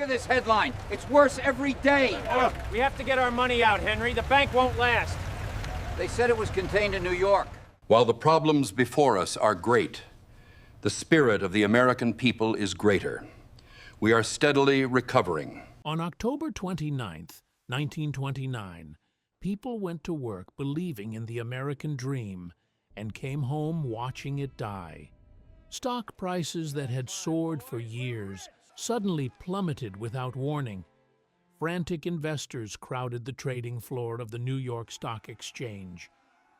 Look at this headline. It's worse every day. Look, we have to get our money out, Henry. The bank won't last. They said it was contained in New York. While the problems before us are great, the spirit of the American people is greater. We are steadily recovering. On October 29th, 1929, people went to work believing in the American dream and came home watching it die. Stock prices that had soared for years suddenly plummeted without warning. Frantic investors crowded the trading floor of the New York Stock Exchange.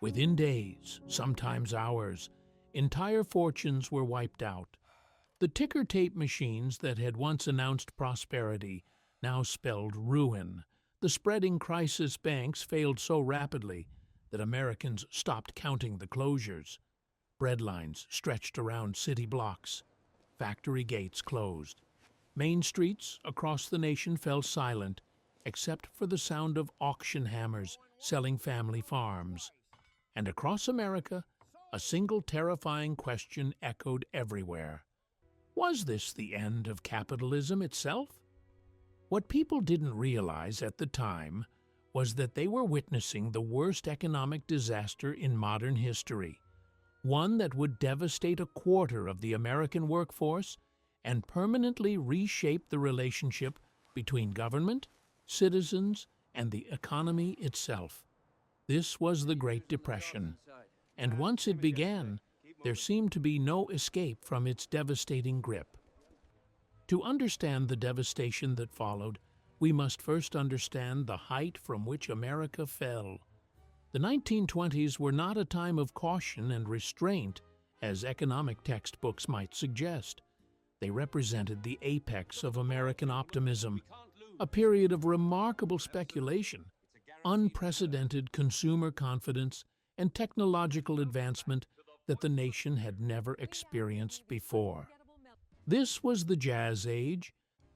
Within days, sometimes hours, entire fortunes were wiped out. The ticker tape machines that had once announced prosperity now spelled ruin. The spreading crisis banks failed so rapidly that Americans stopped counting the closures. Bread lines stretched around city blocks. Factory gates closed. Main streets across the nation fell silent, except for the sound of auction hammers selling family farms. And across America, a single terrifying question echoed everywhere. Was this the end of capitalism itself? What people didn't realize at the time was that they were witnessing the worst economic disaster in modern history, one that would devastate a quarter of the American workforce and permanently reshape the relationship between government, citizens, and the economy itself. This was the Great Depression, and once it began, there seemed to be no escape from its devastating grip. To understand the devastation that followed, we must first understand the height from which America fell. The 1920s were not a time of caution and restraint, as economic textbooks might suggest. They represented the apex of American optimism, a period of remarkable speculation, unprecedented consumer confidence, and technological advancement that the nation had never experienced before. This was the Jazz Age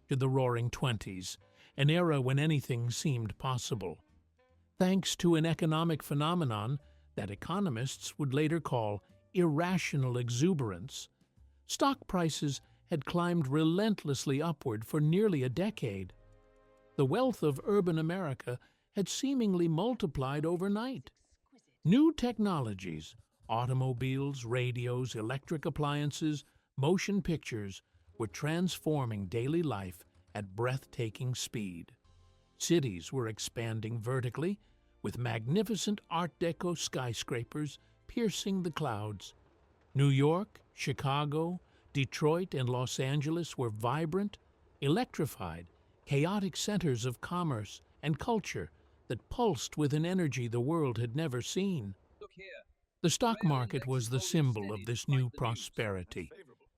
to the Roaring Twenties, an era when anything seemed possible. Thanks to an economic phenomenon that economists would later call irrational exuberance, stock prices had climbed relentlessly upward for nearly a decade. The wealth of urban America had seemingly multiplied overnight. New technologies, automobiles, radios, electric appliances, motion pictures, were transforming daily life at breathtaking speed. Cities were expanding vertically, with magnificent Art Deco skyscrapers piercing the clouds. New York, Chicago, Detroit, and Los Angeles were vibrant, electrified, chaotic centers of commerce and culture that pulsed with an energy the world had never seen. The stock market was the symbol of this new prosperity.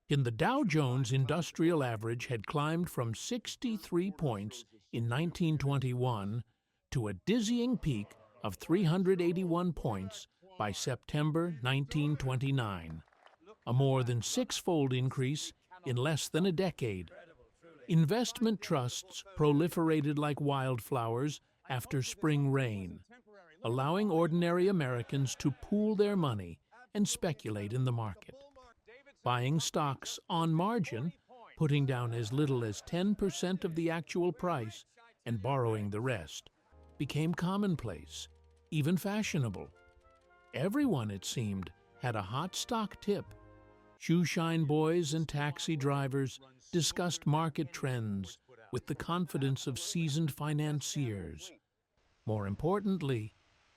In the Dow Jones Industrial Average had climbed from 63 points in 1921 to a dizzying peak of 381 points by September 1929, a more than six-fold increase in less than a decade. Investment trusts proliferated like wildflowers after spring rain, allowing ordinary Americans to pool their money and speculate in the market. Buying stocks on margin, putting down as little as 10% of the actual price and borrowing the rest, became commonplace, even fashionable. Everyone, it seemed, had a hot stock tip. Shoeshine boys and taxi drivers discussed market trends with the confidence of seasoned financiers. More importantly,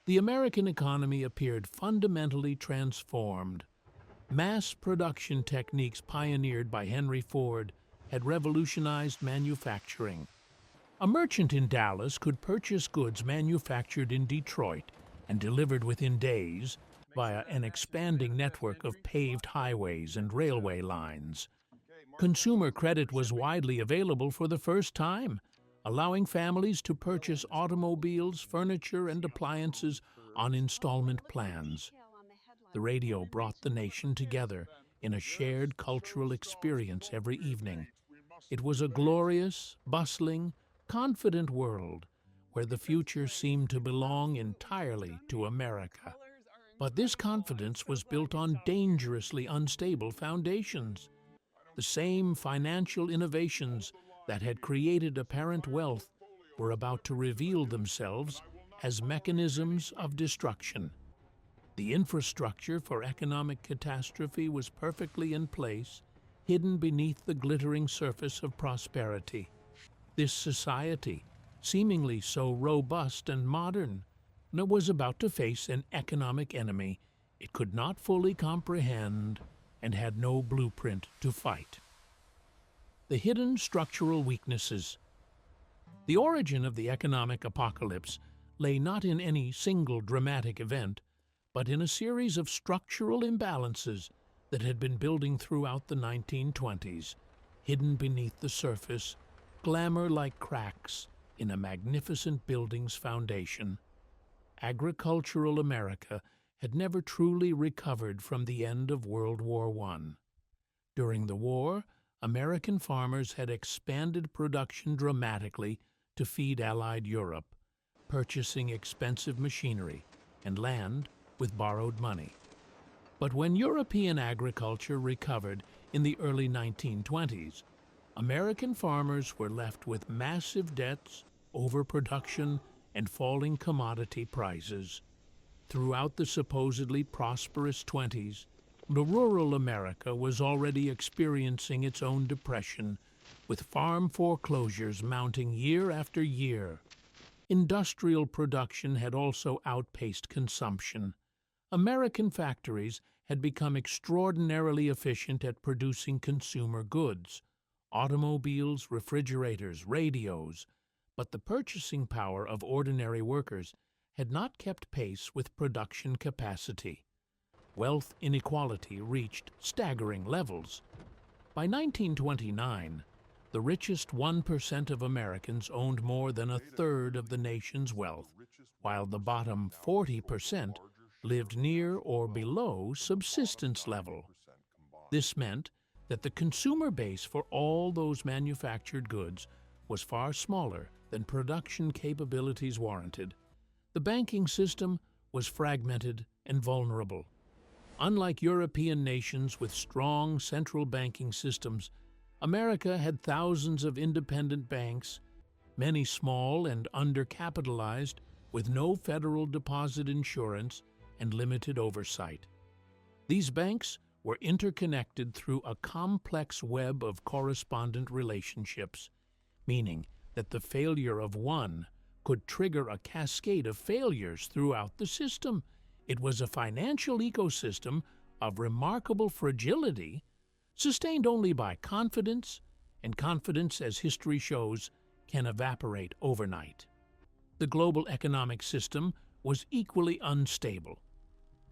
the American economy appeared fundamentally transformed. Mass production techniques pioneered by Henry Ford had revolutionized manufacturing. A merchant in Dallas could purchase goods manufactured in Detroit and delivered within days via an expanding network of paved highways and railway lines. Consumer credit was widely available for the first time, allowing families to purchase automobiles, furniture, and appliances on installment plans. The radio brought the nation together in a shared cultural experience every evening. It was a glorious, bustling, confident world where the future seemed to belong entirely to America. But this confidence was built on dangerously unstable foundations. The same financial innovations that had created apparent wealth were about to reveal themselves as mechanisms of destruction. The infrastructure for economic catastrophe was perfectly in place, hidden beneath the glittering surface of prosperity. This society, seemingly so robust and modern, was about to face an economic enemy it could not fully comprehend and had no blueprint to fight. The hidden structural weaknesses. The origin of the economic apocalypse lay not in any single dramatic event, but in a series of structural imbalances that had been building throughout the 1920s, hidden beneath the surface, glamour like cracks in a magnificent building's foundation. Agricultural America had never truly recovered from the end of World War I. During the war, American farmers had expanded production dramatically to feed Allied Europe, purchasing expensive machinery and land with borrowed money. But when European agriculture recovered in the early 1920s, American farmers were left with massive debts, overproduction, and falling commodity prices. Throughout the supposedly prosperous 20s, the rural America was already experiencing its own depression, with farm foreclosures mounting year after year. Industrial production had also outpaced consumption. American factories had become extraordinarily efficient at producing consumer goods, automobiles, refrigerators, radios, but the purchasing power of ordinary workers had not kept pace with production capacity. Wealth inequality reached staggering levels. By 1929, the richest 1% of Americans owned more than a third of the nation's wealth, while the bottom 40% lived near or below subsistence level. This meant that the consumer base for all those manufactured goods was far smaller than production capabilities warranted. The banking system was fragmented and vulnerable. Unlike European nations with strong central banking systems, America had thousands of independent banks, many small and undercapitalized, with no federal deposit insurance and limited oversight. These banks were interconnected through a complex web of correspondent relationships, meaning that the failure of one could trigger a cascade of failures throughout the system. It was a financial ecosystem of remarkable fragility, sustained only by confidence, and confidence, as history shows, can evaporate overnight. The global economic system was equally unstable.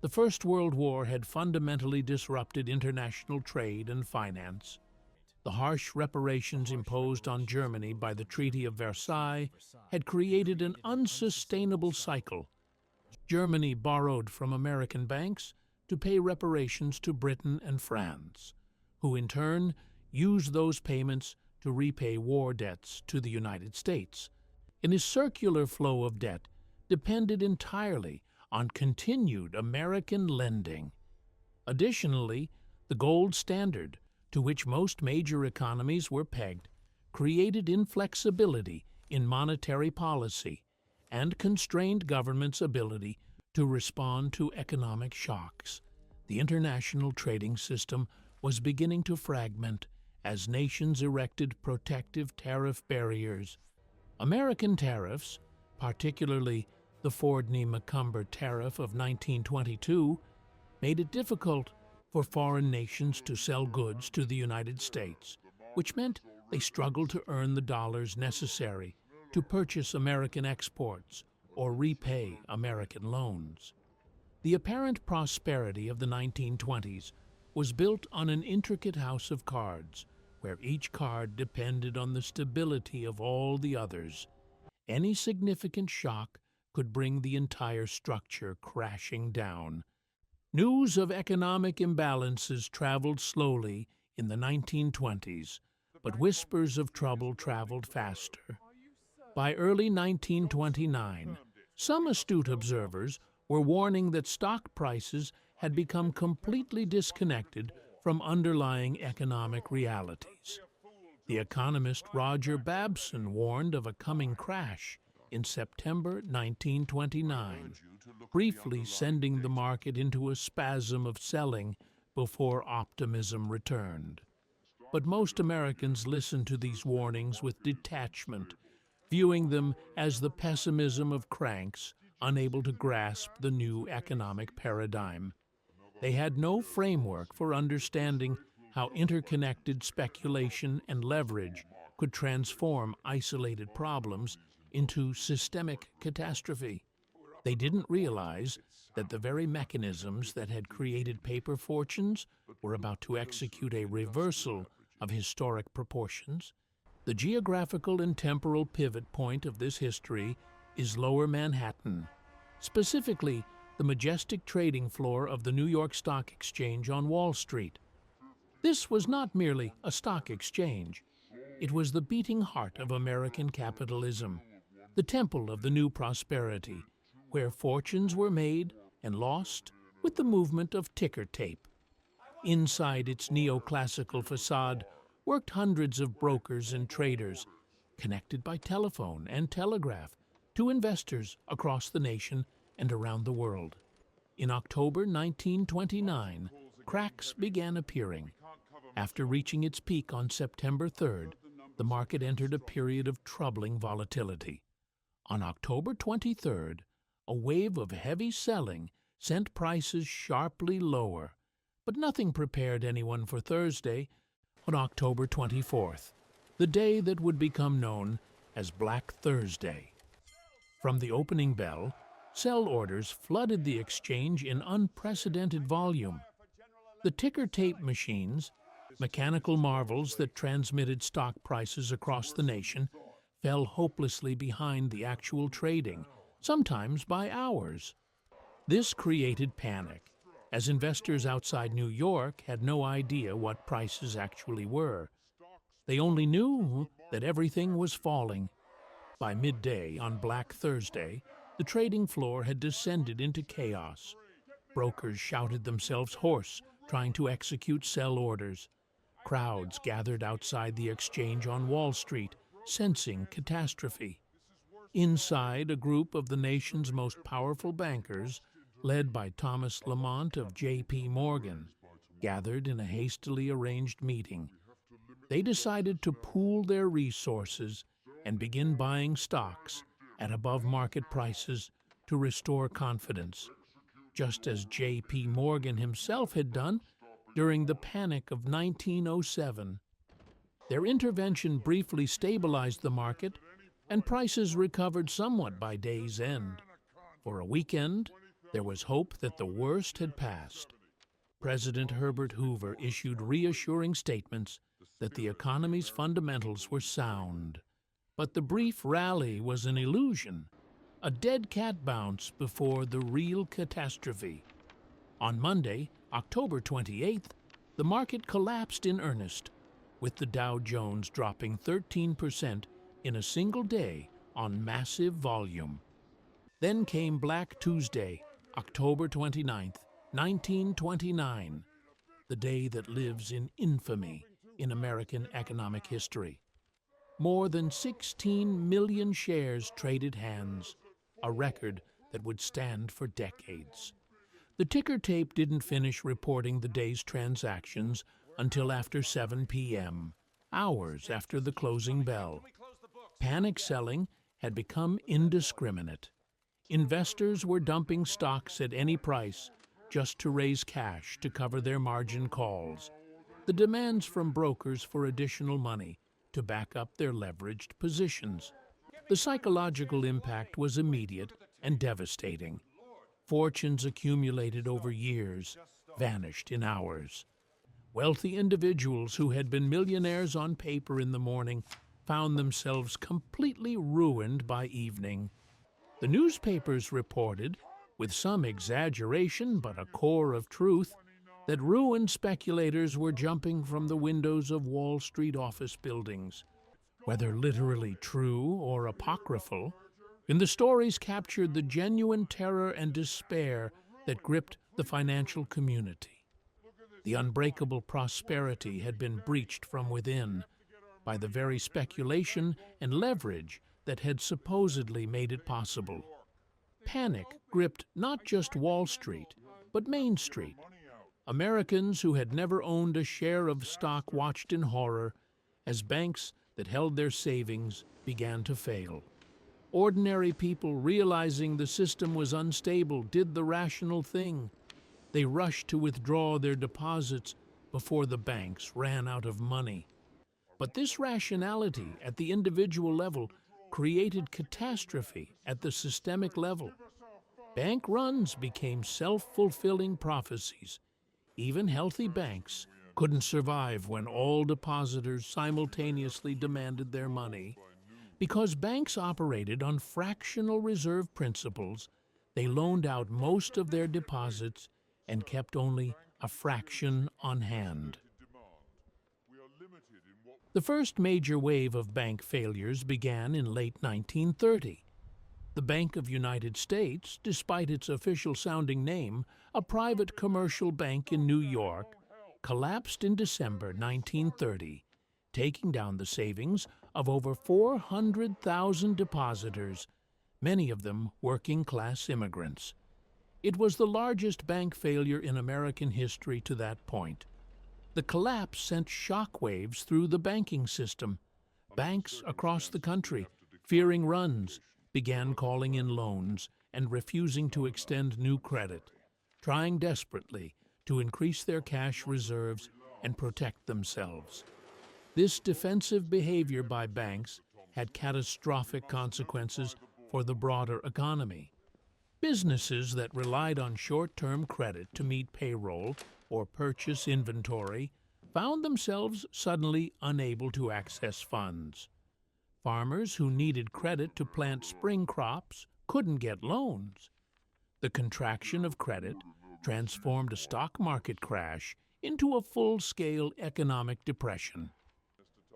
The First World War had fundamentally disrupted international trade and finance. The harsh reparations imposed on Germany by the Treaty of Versailles had created an unsustainable cycle. Germany borrowed from American banks to pay reparations to Britain and France, who in turn used those payments to repay war debts to the United States. And a circular flow of debt depended entirely on continued American lending. Additionally, the gold standard, to which most major economies were pegged, created inflexibility in monetary policy and constrained governments' ability to respond to economic shocks. The international trading system was beginning to fragment as nations erected protective tariff barriers. American tariffs, particularly the Fordney-McCumber Tariff of 1922, made it difficult for foreign nations to sell goods to the United States, which meant they struggled to earn the dollars necessary to purchase American exports or repay American loans. The apparent prosperity of the 1920s was built on an intricate house of cards, where each card depended on the stability of all the others. Any significant shock could bring the entire structure crashing down. News of economic imbalances traveled slowly in the 1920s, but whispers of trouble traveled faster. By early 1929, some astute observers were warning that stock prices had become completely disconnected from underlying economic realities. The economist Roger Babson warned of a coming crash in September 1929, briefly sending the market into a spasm of selling before optimism returned. But most Americans listened to these warnings with detachment, viewing them as the pessimism of cranks unable to grasp the new economic paradigm. They had no framework for understanding how interconnected speculation and leverage could transform isolated problems into systemic catastrophe. They didn't realize that the very mechanisms that had created paper fortunes were about to execute a reversal of historic proportions. The geographical and temporal pivot point of this history is Lower Manhattan, specifically the majestic trading floor of the New York Stock Exchange on Wall Street. This was not merely a stock exchange. It was the beating heart of American capitalism, the temple of the new prosperity, where fortunes were made and lost with the movement of ticker tape. Inside its neoclassical facade worked hundreds of brokers and traders, connected by telephone and telegraph to investors across the nation and around the world. In October 1929, cracks began appearing. After reaching its peak on September 3rd, the market entered a period of troubling volatility. On October 23rd, a wave of heavy selling sent prices sharply lower, but nothing prepared anyone for Thursday, on October 24th, the day that would become known as Black Thursday. From the opening bell, sell orders flooded the exchange in unprecedented volume. The ticker tape machines, mechanical marvels that transmitted stock prices across the nation, fell hopelessly behind the actual trading, sometimes by hours. This created panic, as investors outside New York had no idea what prices actually were. They only knew that everything was falling. By midday on Black Thursday, the trading floor had descended into chaos. Brokers shouted themselves hoarse, trying to execute sell orders. Crowds gathered outside the exchange on Wall Street, sensing catastrophe. Inside, a group of the nation's most powerful bankers, led by Thomas Lamont of J.P. Morgan, gathered in a hastily arranged meeting. They decided to pool their resources and begin buying stocks at above-market prices to restore confidence, just as J.P. Morgan himself had done during the panic of 1907. Their intervention briefly stabilized the market, and prices recovered somewhat by day's end. For a weekend, there was hope that the worst had passed. President Herbert Hoover issued reassuring statements that the economy's fundamentals were sound. But the brief rally was an illusion, a dead cat bounce before the real catastrophe. On Monday, October 28th, the market collapsed in earnest, with the Dow Jones dropping 13% in a single day on massive volume. Then came Black Tuesday, October 29th, 1929, the day that lives in infamy in American economic history. More than 16 million shares traded hands, a record that would stand for decades. The ticker tape didn't finish reporting the day's transactions until after 7 p.m., hours after the closing bell. Panic selling had become indiscriminate. Investors were dumping stocks at any price just to raise cash to cover their margin calls. The demands from brokers for additional money to back up their leveraged positions. The psychological impact was immediate and devastating. Fortunes accumulated over years vanished in hours. Wealthy individuals who had been millionaires on paper in the morning found themselves completely ruined by evening. The newspapers reported, with some exaggeration but a core of truth, that ruined speculators were jumping from the windows of Wall Street office buildings. Whether literally true or apocryphal, in the stories captured the genuine terror and despair that gripped the financial community. The unbreakable prosperity had been breached from within by the very speculation and leverage that had supposedly made it possible. Panic gripped not just Wall Street, but Main Street. Americans who had never owned a share of stock watched in horror as banks that held their savings began to fail. Ordinary people, realizing the system was unstable, did the rational thing. They rushed to withdraw their deposits before the banks ran out of money. But this rationality at the individual level created catastrophe at the systemic level. Bank runs became self-fulfilling prophecies. Even healthy banks couldn't survive when all depositors simultaneously demanded their money. Because banks operated on fractional reserve principles, they loaned out most of their deposits and kept only a fraction on hand. The first major wave of bank failures began in late 1930. The Bank of United States, despite its official-sounding name, a private commercial bank in New York, collapsed in December 1930, taking down the savings of over 400,000 depositors, many of them working-class immigrants. It was the largest bank failure in American history to that point. The collapse sent shockwaves through the banking system. Banks across the country, fearing runs, began calling in loans and refusing to extend new credit, trying desperately to increase their cash reserves and protect themselves. This defensive behavior by banks had catastrophic consequences for the broader economy. Businesses that relied on short-term credit to meet payroll or purchase inventory found themselves suddenly unable to access funds. Farmers who needed credit to plant spring crops couldn't get loans. The contraction of credit transformed a stock market crash into a full-scale economic depression.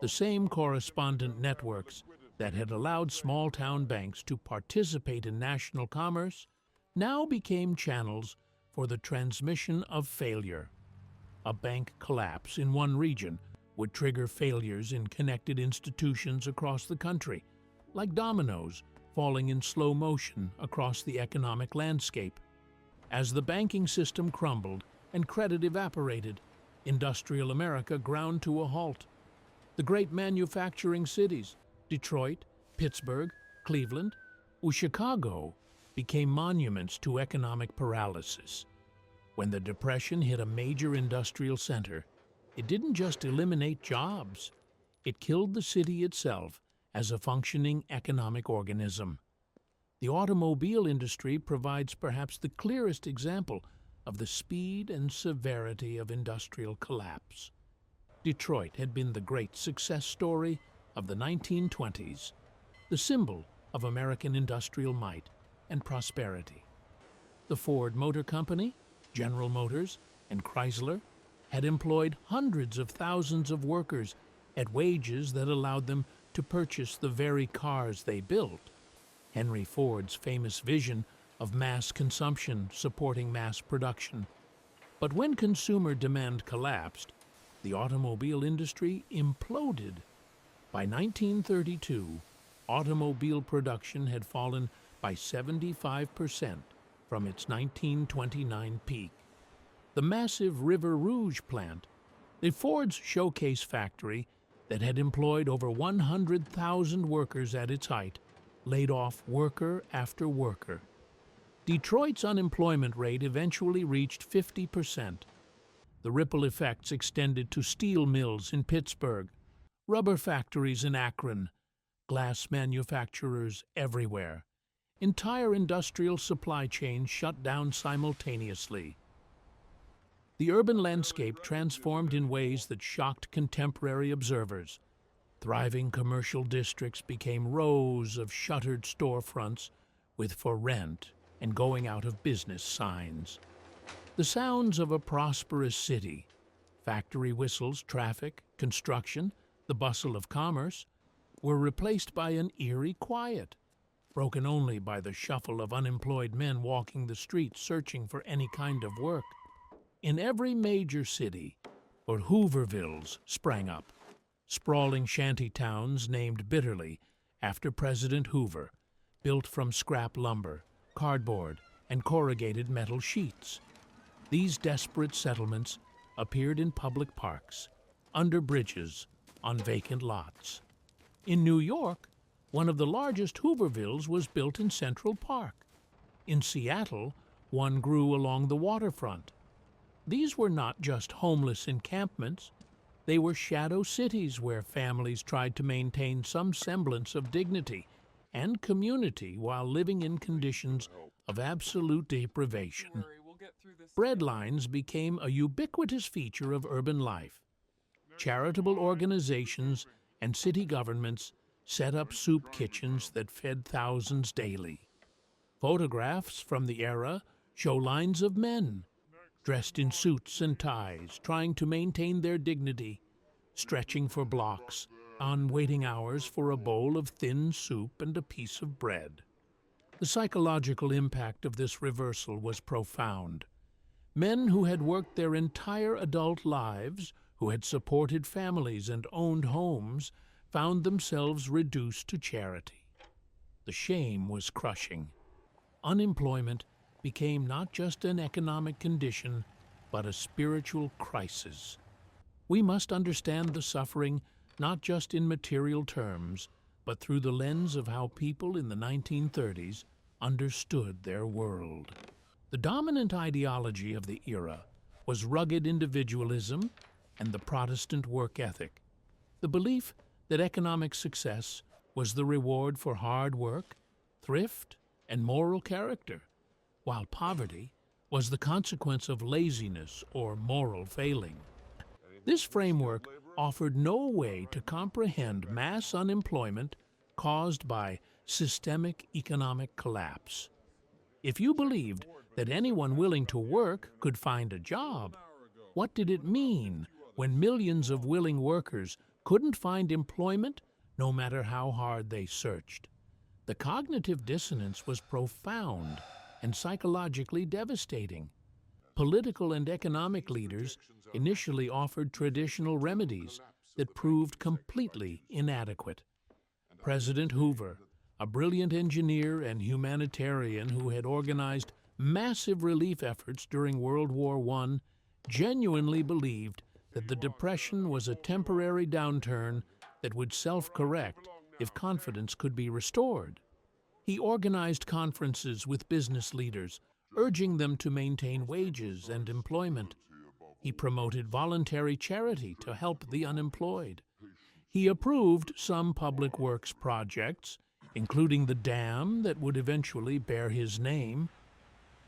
The same correspondent networks that had allowed small-town banks to participate in national commerce now became channels for the transmission of failure. A bank collapse in one region would trigger failures in connected institutions across the country, like dominoes falling in slow motion across the economic landscape. As the banking system crumbled and credit evaporated, industrial America ground to a halt. The great manufacturing cities, Detroit, Pittsburgh, Cleveland, Chicago, became monuments to economic paralysis. When the Depression hit a major industrial center, it didn't just eliminate jobs. It killed the city itself as a functioning economic organism. The automobile industry provides perhaps the clearest example of the speed and severity of industrial collapse. Detroit had been the great success story of the 1920s, the symbol of American industrial might and prosperity. The Ford Motor Company, General Motors, and Chrysler had employed hundreds of thousands of workers at wages that allowed them to purchase the very cars they built. Henry Ford's famous vision of mass consumption supporting mass production. But when consumer demand collapsed, the automobile industry imploded. By 1932, automobile production had fallen by 75% from its 1929 peak. The massive River Rouge plant, the Ford's showcase factory that had employed over 100,000 workers at its height, laid off worker after worker. Detroit's unemployment rate eventually reached 50%. The ripple effects extended to steel mills in Pittsburgh, rubber factories in Akron, glass manufacturers everywhere. Entire industrial supply chains shut down simultaneously. The urban landscape transformed in ways that shocked contemporary observers. Thriving commercial districts became rows of shuttered storefronts with "for rent" and "going out of business" signs. The sounds of a prosperous city, factory whistles, traffic, construction, the bustle of commerce, were replaced by an eerie quiet, broken only by the shuffle of unemployed men walking the streets searching for any kind of work. In every major city, or Hoovervilles sprang up, sprawling shanty towns named Bitterly after President Hoover, built from scrap lumber, cardboard, and corrugated metal sheets. These desperate settlements appeared in public parks, under bridges, on vacant lots. In New York, one of the largest Hoovervilles was built in Central Park. In Seattle, one grew along the waterfront. These were not just homeless encampments. They were shadow cities where families tried to maintain some semblance of dignity and community while living in conditions of absolute deprivation. Bread lines became a ubiquitous feature of urban life. Charitable organizations and city governments set up soup kitchens that fed thousands daily. Photographs from the era show lines of men, dressed in suits and ties, trying to maintain their dignity, stretching for blocks on waiting hours for a bowl of thin soup and a piece of bread. The psychological impact of this reversal was profound. Men who had worked their entire adult lives, who had supported families and owned homes, found themselves reduced to charity. The shame was crushing. Unemployment became not just an economic condition, but a spiritual crisis. We must understand the suffering not just in material terms, but through the lens of how people in the 1930s understood their world. The dominant ideology of the era was rugged individualism and the Protestant work ethic, the belief that economic success was the reward for hard work, thrift, and moral character, while poverty was the consequence of laziness or moral failing. This framework offered no way to comprehend mass unemployment caused by systemic economic collapse. If you believed that anyone willing to work could find a job, what did it mean when millions of willing workers couldn't find employment no matter how hard they searched? The cognitive dissonance was profound and psychologically devastating. Political and economic leaders initially offered traditional remedies that proved completely inadequate. President Hoover, a brilliant engineer and humanitarian who had organized massive relief efforts during World War I, genuinely believed that the Depression was a temporary downturn that would self-correct if confidence could be restored. He organized conferences with business leaders, urging them to maintain wages and employment. He promoted voluntary charity to help the unemployed. He approved some public works projects, including the dam that would eventually bear his name.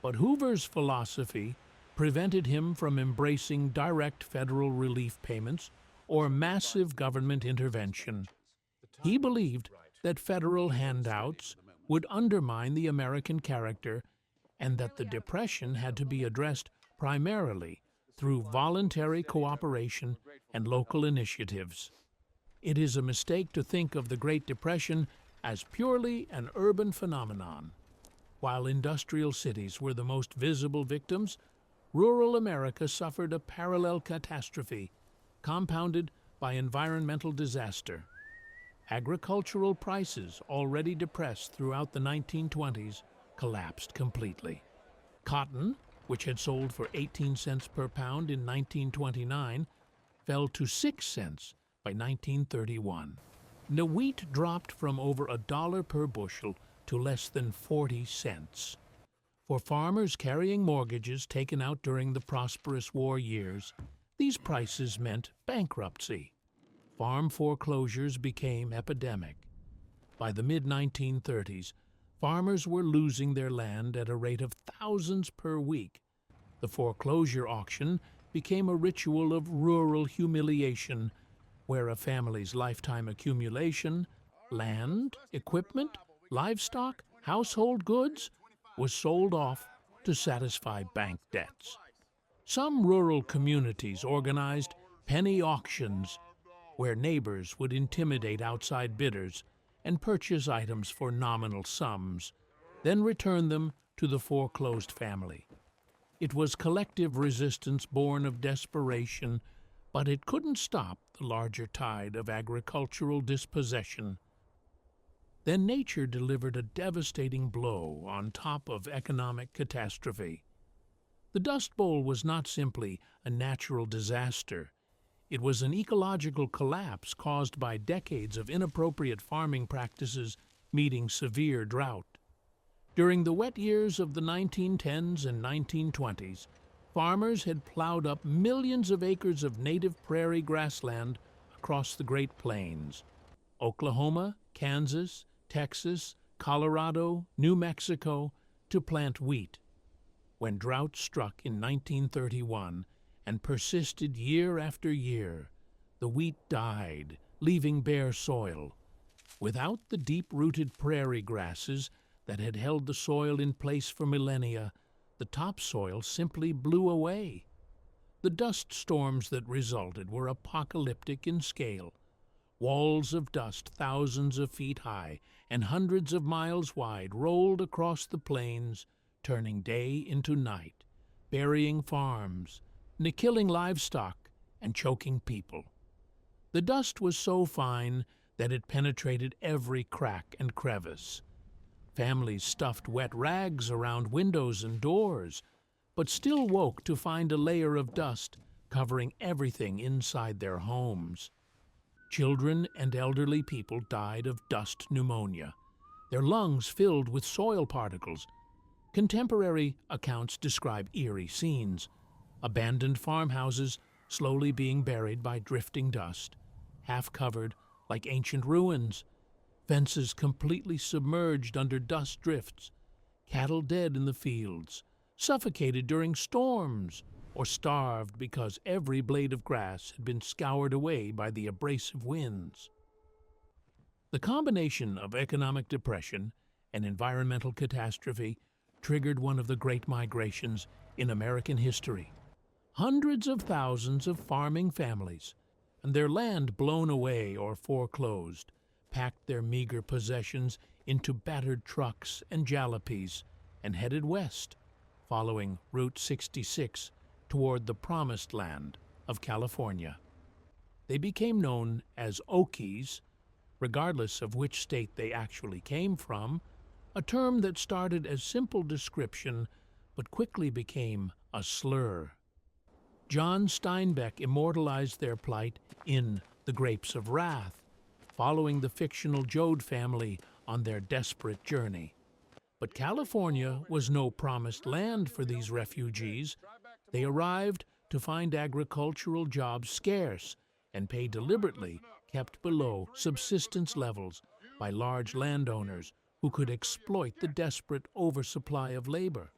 But Hoover's philosophy prevented him from embracing direct federal relief payments or massive government intervention. He believed that federal handouts would undermine the American character and that the Depression had to be addressed primarily through voluntary cooperation and local initiatives. It is a mistake to think of the Great Depression as purely an urban phenomenon. While industrial cities were the most visible victims, rural America suffered a parallel catastrophe, compounded by environmental disaster. Agricultural prices, already depressed throughout the 1920s, collapsed completely. Cotton, which had sold for 18 cents per pound in 1929, fell to 6 cents by 1931. The wheat dropped from over $1 per bushel to less than 40 cents. For farmers carrying mortgages taken out during the prosperous war years, these prices meant bankruptcy. Farm foreclosures became epidemic. By the mid-1930s, farmers were losing their land at a rate of thousands per week. The foreclosure auction became a ritual of rural humiliation, where a family's lifetime accumulation, land, equipment, livestock, household goods, was sold off to satisfy bank debts. Some rural communities organized penny auctions, where neighbors would intimidate outside bidders and purchase items for nominal sums, then return them to the foreclosed family. It was collective resistance born of desperation, But it couldn't stop the larger tide of agricultural dispossession. Then nature delivered a devastating blow on top of economic catastrophe. The Dust Bowl was not simply a natural disaster. It was an ecological collapse caused by decades of inappropriate farming practices meeting severe drought. During the wet years of the 1910s and 1920s, farmers had plowed up millions of acres of native prairie grassland across the Great Plains. Oklahoma, Kansas, Texas, Colorado, New Mexico, to plant wheat. When drought struck in 1931 and persisted year after year, the wheat died, leaving bare soil. Without the deep-rooted prairie grasses that had held the soil in place for millennia, the topsoil simply blew away. The dust storms that resulted were apocalyptic in scale. Walls of dust thousands of feet high and hundreds of miles wide rolled across the plains, turning day into night, burying farms, killing livestock, and choking people. The dust was so fine that it penetrated every crack and crevice. Families stuffed wet rags around windows and doors, but still woke to find a layer of dust covering everything inside their homes. Children and elderly people died of dust pneumonia, their lungs filled with soil particles. Contemporary accounts describe eerie scenes: abandoned farmhouses slowly being buried by drifting dust, half covered like ancient ruins, fences completely submerged under dust drifts, cattle dead in the fields, suffocated during storms, or starved because every blade of grass had been scoured away by the abrasive winds. The combination of economic depression and environmental catastrophe triggered one of the great migrations in American history. Hundreds of thousands of farming families, and their land blown away or foreclosed, packed their meager possessions into battered trucks and jalopies and headed west, following Route 66 toward the promised land of California. They became known as Okies, regardless of which state they actually came from, a term that started as simple description but quickly became a slur. John Steinbeck immortalized their plight in The Grapes of Wrath, following the fictional Joad family on their desperate journey. But California was no promised land for these refugees. They arrived to find agricultural jobs scarce and pay deliberately kept below subsistence levels by large landowners who could exploit the desperate oversupply of labor.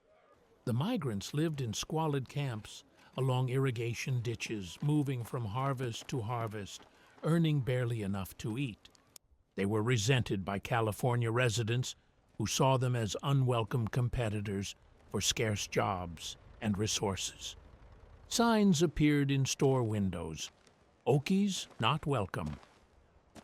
The migrants lived in squalid camps along irrigation ditches, moving from harvest to harvest, earning barely enough to eat. They were resented by California residents who saw them as unwelcome competitors for scarce jobs and resources. Signs appeared in store windows: Okies not welcome.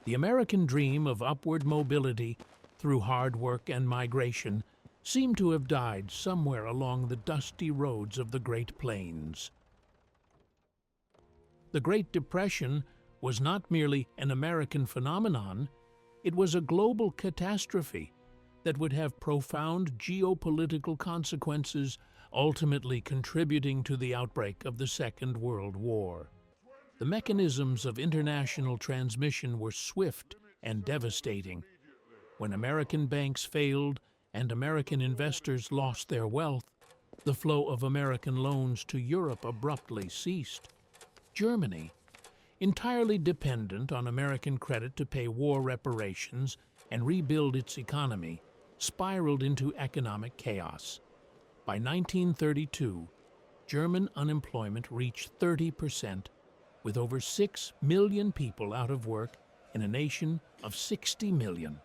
The American dream of upward mobility through hard work and migration seemed to have died somewhere along the dusty roads of the Great Plains. The Great Depression was not merely an American phenomenon, it was a global catastrophe that would have profound geopolitical consequences, ultimately contributing to the outbreak of the Second World War. The mechanisms of international transmission were swift and devastating. When American banks failed and American investors lost their wealth, the flow of American loans to Europe abruptly ceased. Germany, entirely dependent on American credit to pay war reparations and rebuild its economy, spiraled into economic chaos. By 1932, German unemployment reached 30%, with over 6 million people out of work in a nation of 60 million.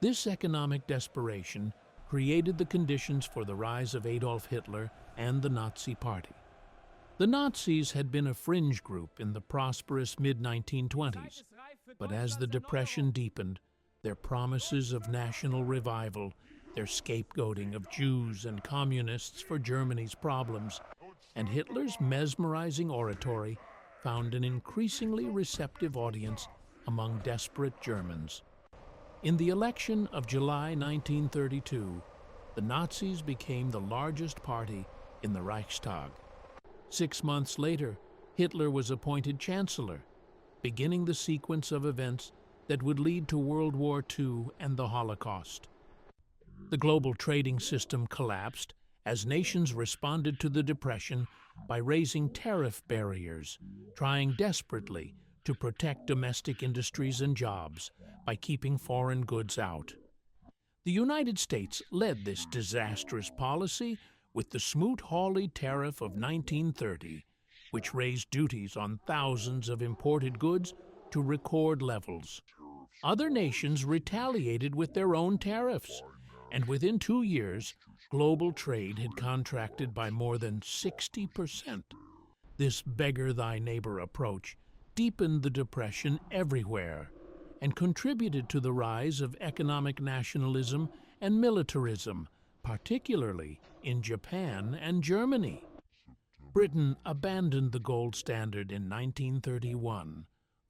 This economic desperation created the conditions for the rise of Adolf Hitler and the Nazi Party. The Nazis had been a fringe group in the prosperous mid-1920s, but as the Depression deepened, their promises of national revival, their scapegoating of Jews and communists for Germany's problems, and Hitler's mesmerizing oratory found an increasingly receptive audience among desperate Germans. In the election of July 1932, the Nazis became the largest party in the Reichstag. 6 months later, Hitler was appointed Chancellor, beginning the sequence of events that would lead to World War II and the Holocaust. The global trading system collapsed as nations responded to the Depression by raising tariff barriers, trying desperately to protect domestic industries and jobs by keeping foreign goods out. The United States led this disastrous policy with the Smoot-Hawley Tariff of 1930, which raised duties on thousands of imported goods to record levels. Other nations retaliated with their own tariffs, and within 2 years, global trade had contracted by more than 60%. This beggar-thy-neighbor approach deepened the Depression everywhere and contributed to the rise of economic nationalism and militarism, particularly in Japan and Germany. Britain abandoned the gold standard in 1931,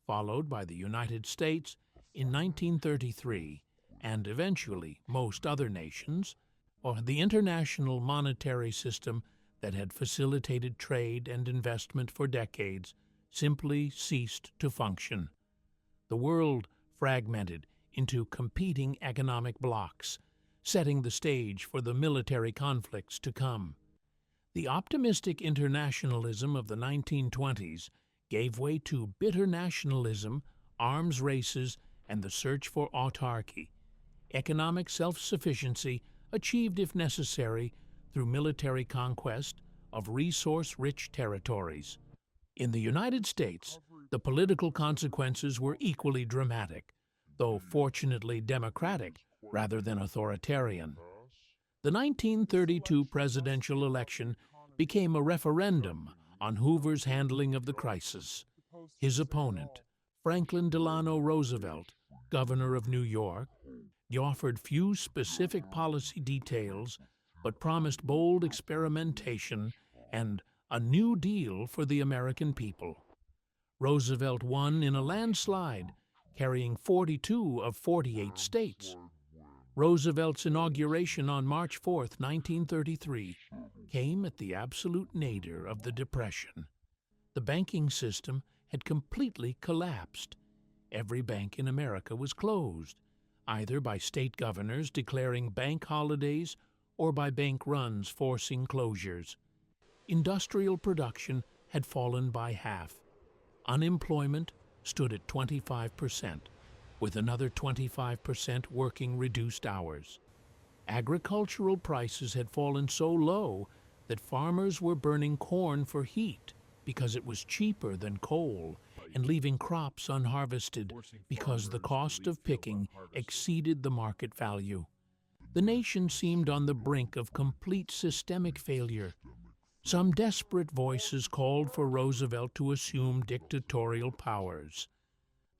followed by the United States in 1933, and eventually most other nations, or the international monetary system that had facilitated trade and investment for decades simply ceased to function. The world fragmented into competing economic blocs, setting the stage for the military conflicts to come. The optimistic internationalism of the 1920s gave way to bitter nationalism, arms races, and the search for autarky. Economic self-sufficiency achieved, if necessary, through military conquest of resource-rich territories. In the United States, the political consequences were equally dramatic, though fortunately democratic rather than authoritarian. The 1932 presidential election became a referendum on Hoover's handling of the crisis. His opponent, Franklin Delano Roosevelt, governor of New York, offered few specific policy details but promised bold experimentation and a New Deal for the American people. Roosevelt won in a landslide, carrying 42 of 48 states. Roosevelt's inauguration on March 4, 1933, came at the absolute nadir of the Depression. The banking system had completely collapsed. Every bank in America was closed, either by state governors declaring bank holidays or by bank runs forcing closures. Industrial production had fallen by half. Unemployment stood at 25%, with another 25% working reduced hours. Agricultural prices had fallen so low that farmers were burning corn for heat because it was cheaper than coal, and leaving crops unharvested because the cost of picking exceeded the market value. The nation seemed on the brink of complete systemic failure. Some desperate voices called for Roosevelt to assume dictatorial powers.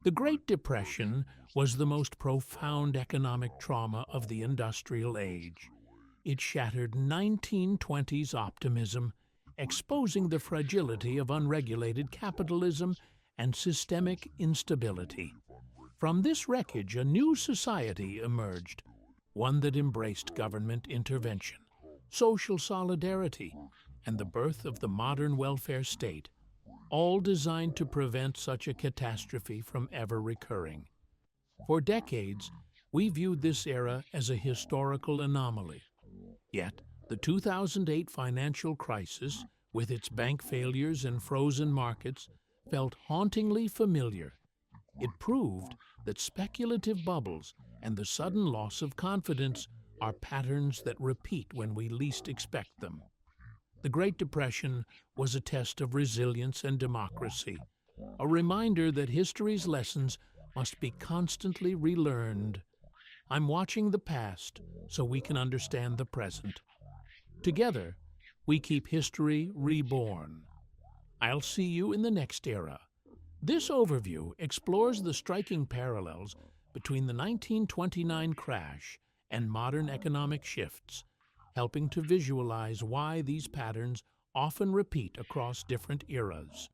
The Great Depression was the most profound economic trauma of the industrial age. It shattered 1920s optimism, exposing the fragility of unregulated capitalism and systemic instability. From this wreckage, a new society emerged, one that embraced government intervention, social solidarity, and the birth of the modern welfare state, all designed to prevent such a catastrophe from ever recurring. For decades, we viewed this era as a historical anomaly. Yet, the 2008 financial crisis, with its bank failures and frozen markets, felt hauntingly familiar. It proved that speculative bubbles and the sudden loss of confidence are patterns that repeat when we least expect them. The Great Depression was a test of resilience and democracy, a reminder that history's lessons must be constantly relearned. I'm watching the past so we can understand the present. Together, we keep history reborn. I'll see you in the next era. This overview explores the striking parallels between the 1929 crash and modern economic shifts, helping to visualize why these patterns often repeat across different eras.